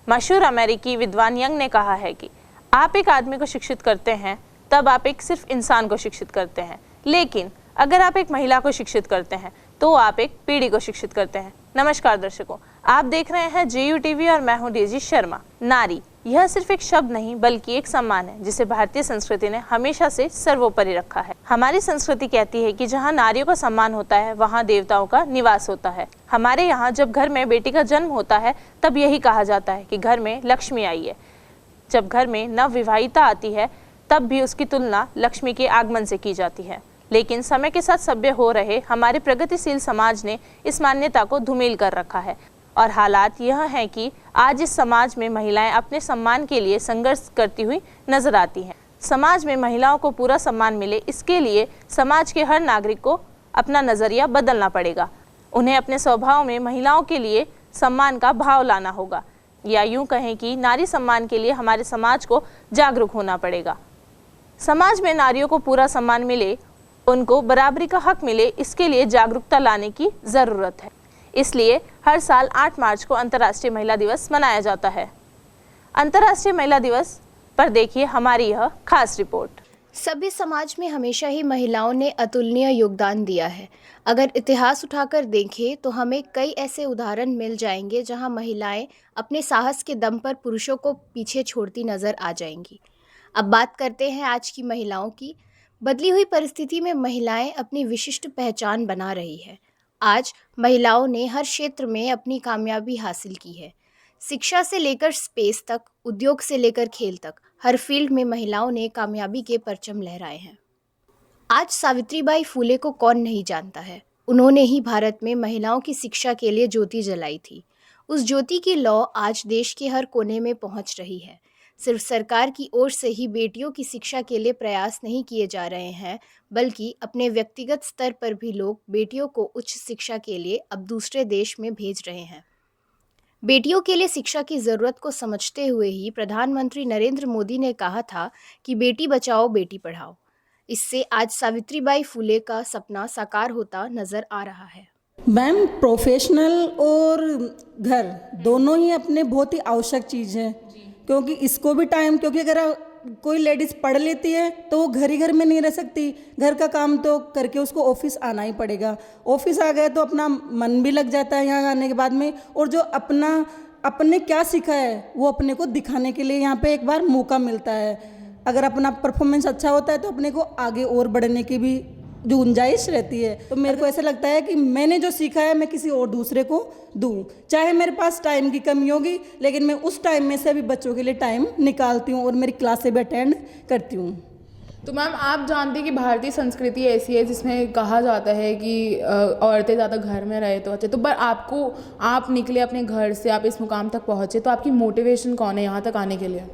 मशहूर अमेरिकी विद्वान यंग ने कहा है कि आप एक आदमी को शिक्षित करते हैं तब आप एक सिर्फ इंसान को शिक्षित करते हैं, लेकिन अगर आप एक महिला को शिक्षित करते हैं तो आप एक पीढ़ी को शिक्षित करते हैं। नमस्कार दर्शकों, आप देख रहे हैं JU TV और मैं हूं डेजी शर्मा। नारी यह सिर्फ एक शब्द नहीं बल्कि एक सम्मान है जिसे भारतीय संस्कृति ने हमेशा से सर्वोपरि रखा है। हमारी संस्कृति कहती है कि जहां नारियों का सम्मान होता है वहां देवताओं का निवास होता है। हमारे यहाँ जब घर में बेटी का जन्म होता है तब यही कहा जाता है कि घर में लक्ष्मी आई है। जब घर में नवविवाहिता आती है तब भी उसकी तुलना लक्ष्मी के आगमन से की जाती है। लेकिन समय के साथ सभ्य हो रहे हमारे प्रगतिशील समाज ने इस मान्यता को धूमिल कर रखा है और हालात यह है कि आज इस समाज में महिलाएं अपने सम्मान के लिए संघर्ष करती हुई नजर आती हैं। समाज में महिलाओं को पूरा सम्मान मिले, इसके लिए समाज के हर नागरिक को अपना नजरिया बदलना पड़ेगा। उन्हें अपने स्वभाव में महिलाओं के लिए सम्मान का भाव लाना होगा, या यूं कहें कि नारी सम्मान के लिए हमारे समाज को जागरूक होना पड़ेगा। समाज में नारियों को पूरा सम्मान मिले, उनको बराबरी का हक मिले, इसके लिए जागरूकता लाने की ज़रूरत है। इसलिए हर साल 8 मार्च को अंतर्राष्ट्रीय महिला दिवस मनाया जाता है। अंतर्राष्ट्रीय महिला दिवस पर देखिए हमारी यह खास रिपोर्ट। सभ्य समाज में हमेशा ही महिलाओं ने अतुलनीय योगदान दिया है। अगर इतिहास उठाकर देखें तो हमें कई ऐसे उदाहरण मिल जाएंगे जहां महिलाएं अपने साहस के दम पर पुरुषों को पीछे छोड़ती नजर आ जाएंगी। अब बात करते हैं आज की महिलाओं की। बदली हुई परिस्थिति में महिलाएं अपनी विशिष्ट पहचान बना रही है। आज महिलाओं ने हर क्षेत्र में अपनी कामयाबी हासिल की है। शिक्षा से लेकर स्पेस तक, उद्योग से लेकर खेल तक, हर फील्ड में महिलाओं ने कामयाबी के परचम लहराए हैं। आज सावित्रीबाई फूले को कौन नहीं जानता है। उन्होंने ही भारत में महिलाओं की शिक्षा के लिए ज्योति जलाई थी। उस ज्योति की लौ आज देश के हर कोने में पहुंच रही है। सिर्फ सरकार की ओर से ही बेटियों की शिक्षा के लिए प्रयास नहीं किए जा रहे हैं, बल्कि अपने व्यक्तिगत स्तर पर भी लोग बेटियों को उच्च शिक्षा के लिए अब दूसरे देश में भेज रहे हैं। बेटियों के लिए शिक्षा की ज़रूरत को समझते हुए ही प्रधानमंत्री नरेंद्र मोदी ने कहा था कि बेटी बचाओ बेटी पढ़ाओ। इससे आज सावित्रीबाई फूले का सपना साकार होता नजर आ रहा है। मैम, प्रोफेशनल और घर दोनों ही अपने बहुत ही आवश्यक चीज़ है, क्योंकि इसको भी टाइम, क्योंकि अगर कोई लेडीज़ पढ़ लेती है तो वो घर ही घर में नहीं रह सकती। घर का काम तो करके उसको ऑफिस आना ही पड़ेगा। ऑफिस आ गए तो अपना मन भी लग जाता है यहाँ आने के बाद में, और जो अपने क्या सीखा है वो अपने को दिखाने के लिए यहाँ पे एक बार मौका मिलता है। अगर अपना परफॉर्मेंस अच्छा होता है तो अपने को आगे और बढ़ने की भी जो गुंजाइश रहती है। तो मेरे को ऐसा लगता है कि मैंने जो सीखा है मैं किसी और दूसरे को दूं। चाहे मेरे पास टाइम की कमी होगी, लेकिन मैं उस टाइम में से भी बच्चों के लिए टाइम निकालती हूँ और मेरी क्लासें भी अटेंड करती हूँ। तो मैम, आप जानते हैं कि भारतीय संस्कृति ऐसी है जिसमें कहा जाता है कि औरतें ज़्यादा घर में रहे तो अच्छे। तो पर आप निकले अपने घर से, आप इस मुकाम तक पहुँचे, तो आपकी मोटिवेशन कौन है यहाँ तक आने के लिए?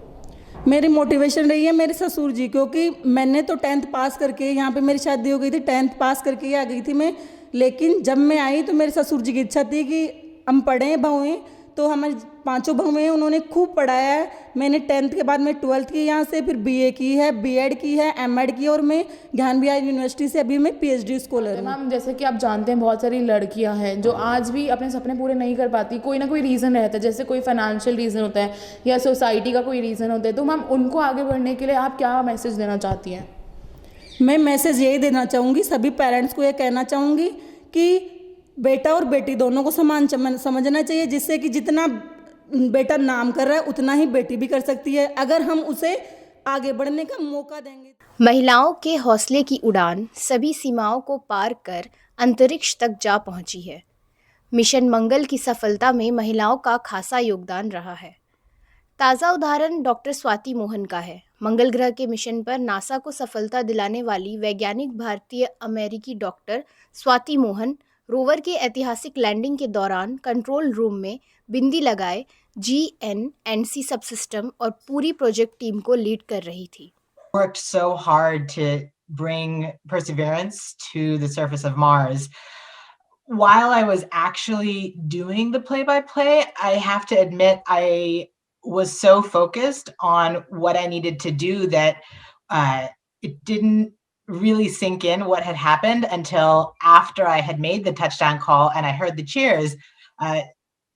मेरी मोटिवेशन रही है मेरे ससुर जी, क्योंकि मैंने तो 10th पास करके, यहाँ पे मेरी शादी हो गई थी, 10th पास करके ही आ गई थी मैं। लेकिन जब मैं आई तो मेरे ससुर जी की इच्छा थी कि हम पढ़ें बहुएँ, तो हमारी 5 बहुएँ उन्होंने खूब पढ़ाया है। मैंने 10th के बाद में 12th की यहाँ से, फिर BA की है, B.Ed की है, M.Ed की, और मैं ज्ञान बिहार यूनिवर्सिटी से अभी मैं PhD स्कॉलर हूँ। मैम, जैसे कि आप जानते हैं बहुत सारी लड़कियां हैं जो आज भी अपने सपने पूरे नहीं कर पाती। कोई ना कोई रीज़न रहता है, जैसे कोई फाइनेंशियल रीज़न होता है या सोसाइटी का कोई रीज़न होता है। तो मैम, उनको आगे बढ़ने के लिए आप क्या मैसेज देना चाहती हैं? मैं मैसेज यही देना चाहूँगी, सभी पेरेंट्स को ये कहना चाहूँगी कि बेटा और बेटी दोनों को समान समझना चाहिए, जिससे कि जितना बेटा नाम कर रहा है उतना ही बेटी भी कर सकती है, अगर हम उसे आगे बढ़ने का मौका देंगे। महिलाओं के हौसले की उड़ान सभी सीमाओं को पार कर अंतरिक्ष तक जा पहुंची है। मिशन मंगल की सफलता में महिलाओं का खासा योगदान रहा है। ताज़ा उदाहरण डॉक्टर स्वाति मोहन का है। मंगल ग्रह के मिशन पर नासा को सफलता दिलाने वाली वैज्ञानिक भारतीय अमेरिकी डॉक्टर स्वाति मोहन रोवर के ऐतिहासिक लैंडिंग के दौरान कंट्रोल रूम में बिंदी लगाए GNNC सबसिस्टम और पूरी प्रोजेक्ट टीम को लीड कर रही थी। Worked so hard to bring Perseverance to the surface of Mars. While I was actually doing the play-by-play, I have to admit I was so focused on what I needed to do that it didn't really sink in what had happened until after I had made the touchdown call and I heard the cheers.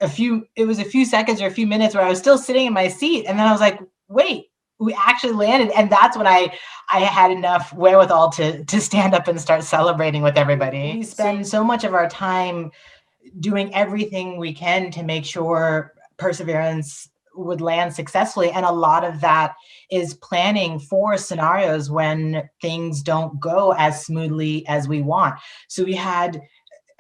it was a few seconds or a few minutes where I was still sitting in my seat, and then I was like, wait, we actually landed. And that's when I had enough wherewithal to stand up and start celebrating with everybody. We spend so much of our time doing everything we can to make sure Perseverance would land successfully. And a lot of that is planning for scenarios when things don't go as smoothly as we want. So we had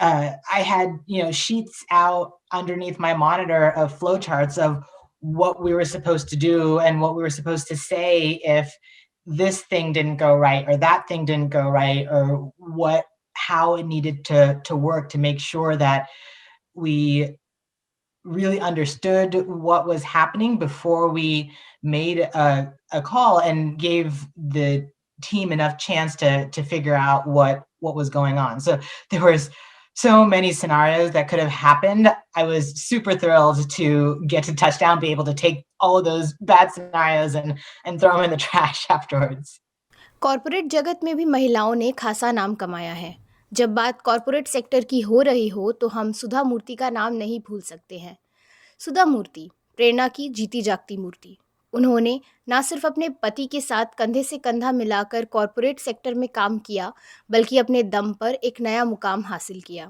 I had, sheets out underneath my monitor of flowcharts of what we were supposed to do and what we were supposed to say if this thing didn't go right or that thing didn't go right, or how it needed to work to make sure that we really understood what was happening before we made a call and gave the team enough chance to figure out what was going on. So there was so many scenarios that could have happened. I was super thrilled to get to touchdown, be able to take all of those bad scenarios and throw them in the trash afterwards. Corporate जगत में भी महिलाओं ने खासा नाम कमाया है। जब बात कॉरपोरेट सेक्टर की हो रही हो तो हम सुधा मूर्ति का नाम नहीं भूल सकते हैं। सुधा मूर्ति प्रेरणा की जीती जागती मूर्ति। उन्होंने न सिर्फ अपने पति के साथ कंधे से कंधा मिलाकर कॉरपोरेट सेक्टर में काम किया, बल्कि अपने दम पर एक नया मुकाम हासिल किया,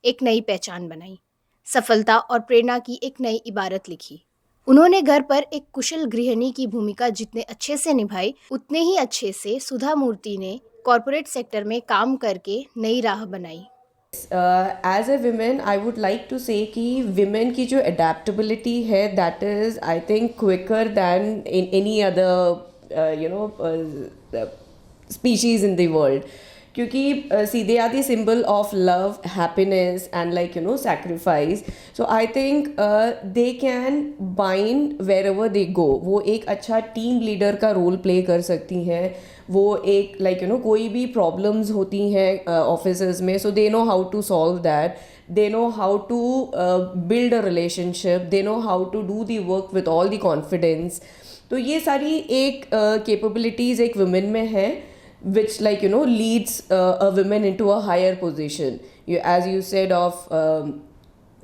एक नई पहचान बनाई, सफलता और प्रेरणा की एक नई इबारत लिखी। उन्होंने घर पर एक कुशल गृहिणी की भूमिका जितने अच्छे से निभाई, उतने ही अच्छे से सुधा मूर्ति ने कॉरपोरेट सेक्टर में काम करके नई राह बनाई। As a women I would like to say कि विमेन की जो अडेप्टबिलिटी है that is I think quicker than in any other species in the world, क्योंकि सीधे आती symbol of love, happiness and like sacrifice. So I think they can bind wherever they go. वो एक अच्छा team leader का role play कर सकती हैं। वो एक कोई भी प्रॉब्लम्स होती हैं ऑफिसेज में, so they know how to solve that, they know how to build a relationship, they know how to do the work with all the confidence. तो ये सारी एक कैपेबिलिटीज़ एक वुमेन में है which leads a woman into a higher position. As you said of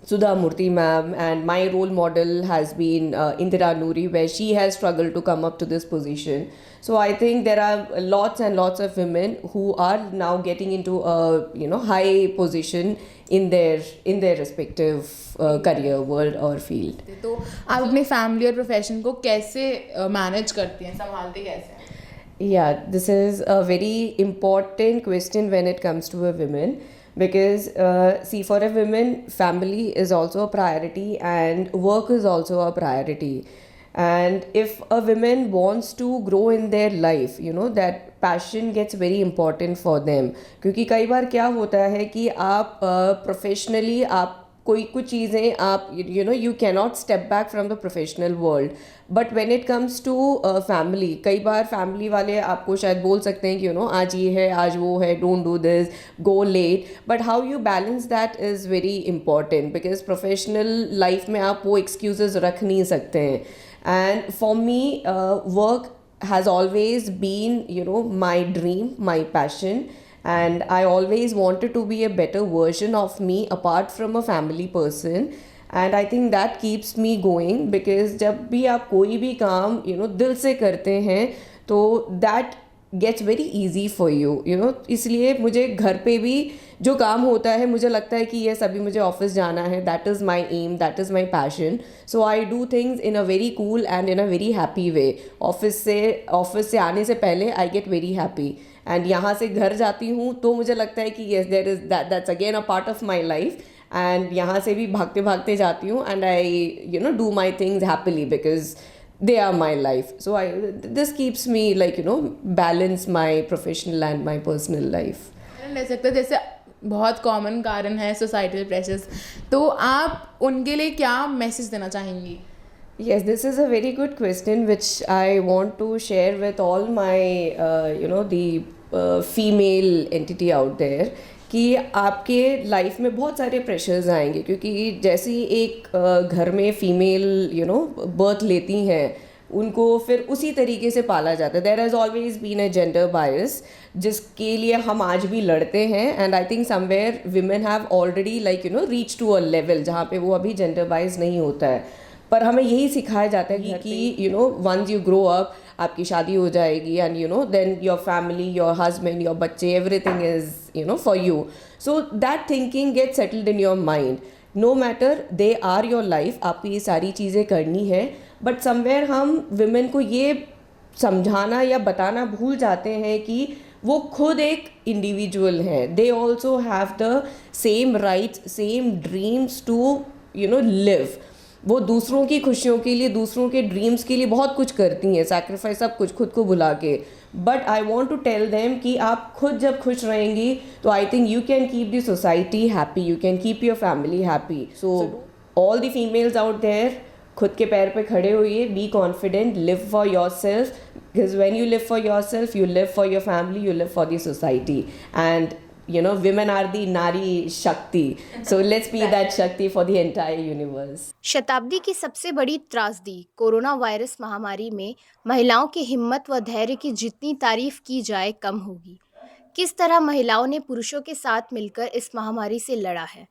Sudha Murthy ma'am, and my role model has been Indira Noori, where she has struggled to come up to this position. So I think there are lots and lots of women who are now getting into a high position in their respective career world or field. तो आप अपनी family और profession को कैसे manage करती हैं, संभालते कैसे हैं? Yeah, this is a very important question when it comes to a woman, because see, for a woman, family is also a priority and work is also a priority. And if a woman wants to grow in their life, that passion gets very important for them. क्योंकि कई बार क्या होता है कि आप professionally आप कोई कुछ चीज़ें आप you cannot step back from the professional world, but when it comes to family, कई बार फैमिली वाले आपको शायद बोल सकते हैं कि आज ये है, आज वो है, don't do this, go late, but how you balance that is very important, because professional life में आप वो excuses रख नहीं सकते हैं. And for me, work has always been my dream, my passion. And I always wanted to be a better version of me apart from a family person, and I think that keeps me going, because जब भी आप कोई भी काम दिल से करते हैं तो that gets very easy for you, इसलिए मुझे घर पे भी जो काम होता है मुझे लगता है कि ये सभी मुझे ऑफिस जाना है, that is my aim, that is my passion, so I do things in a very cool and in a very happy way. Office से आने से पहले I get very happy, and यहाँ से घर जाती हूँ तो मुझे लगता है कि yes there is that's again a part of my life, and यहाँ से भी भागते भागते जाती हूँ and I do my things happily because they are my life. So this keeps me balance my professional and my personal life. ले सकते जैसे बहुत कॉमन कारण है सोसाइटल प्रेशर्स, तो आप उनके लिए क्या मैसेज देना चाहेंगी? Yes, this is a very good question which I want to share with all my the female entity out there, कि आपके लाइफ में बहुत सारे प्रेशर्स आएंगे, क्योंकि जैसे ही एक घर में फीमेल बर्थ लेती हैं उनको फिर उसी तरीके से पाला जाता है. There has always been a gender bias जिसके लिए हम आज भी लड़ते हैं. And I think somewhere women have already like reach to a level जहाँ पे वो अभी जेंडर बायस नहीं होता है. पर हमें यही सिखाया जाता है कि वंस यू ग्रो अप आपकी शादी हो जाएगी and then your family, your husband, your बच्चे, everything is for you. So that thinking get settled in your mind. No matter they are your life, आपको ये सारी चीज़ें करनी है. बट समवेयर हम विमेन को ये समझाना या बताना भूल जाते हैं कि वो खुद एक इंडिविजुअल है. They also have the same rights, same dreams to live. वो दूसरों की खुशियों के लिए, दूसरों के ड्रीम्स के लिए बहुत कुछ करती हैं, सैक्रिफाइस सब कुछ खुद को भुला के. But I want to tell them कि आप खुद जब खुश रहेंगी तो I think you can keep the society happy, you can keep your family happy. So all the females out there, खुद के पैर पे खड़े होइए, be confident, live for your self, because when you live for your self you live for your family, you live for the society. And women are the Nari Shakti. So let's be that Shakti for the entire universe. शताब्दी की सबसे बड़ी त्रासदी corona virus महामारी में महिलाओं की हिम्मत व धैर्य की जितनी तारीफ की जाए कम होगी. किस तरह महिलाओं ने पुरुषों के साथ मिलकर इस महामारी से लड़ा है.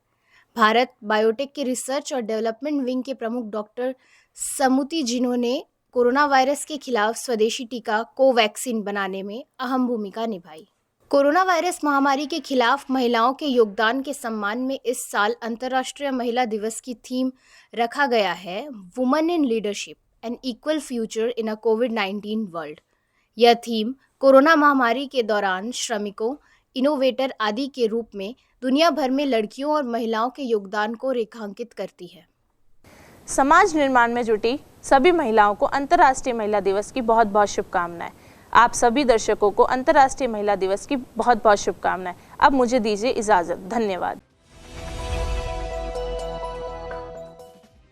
भारत बायोटेक के रिसर्च और डेवलपमेंट विंग के प्रमुख डॉक्टर समुति जिन्होंने कोरोना वायरस के खिलाफ स्वदेशी टीका कोवैक्सीन बनाने में अहम भूमिका निभाई. कोरोना वायरस महामारी के खिलाफ महिलाओं के योगदान के सम्मान में इस साल अंतर्राष्ट्रीय महिला दिवस की थीम रखा गया है women in leadership and equal future in a covid world. यह थीम कोरोना महामारी के दौरान श्रमिकों, इनोवेटर आदि के रूप में दुनिया भर में लड़कियों और महिलाओं के योगदान को रेखांकित करती है. समाज निर्माण में जुटी सभी महिलाओं को अंतर्राष्ट्रीय महिला दिवस की बहुत बहुत शुभकामनाएं. आप सभी दर्शकों को अंतर्राष्ट्रीय महिला दिवस की बहुत बहुत शुभकामनाएं. अब मुझे दीजिए इजाज़त. धन्यवाद.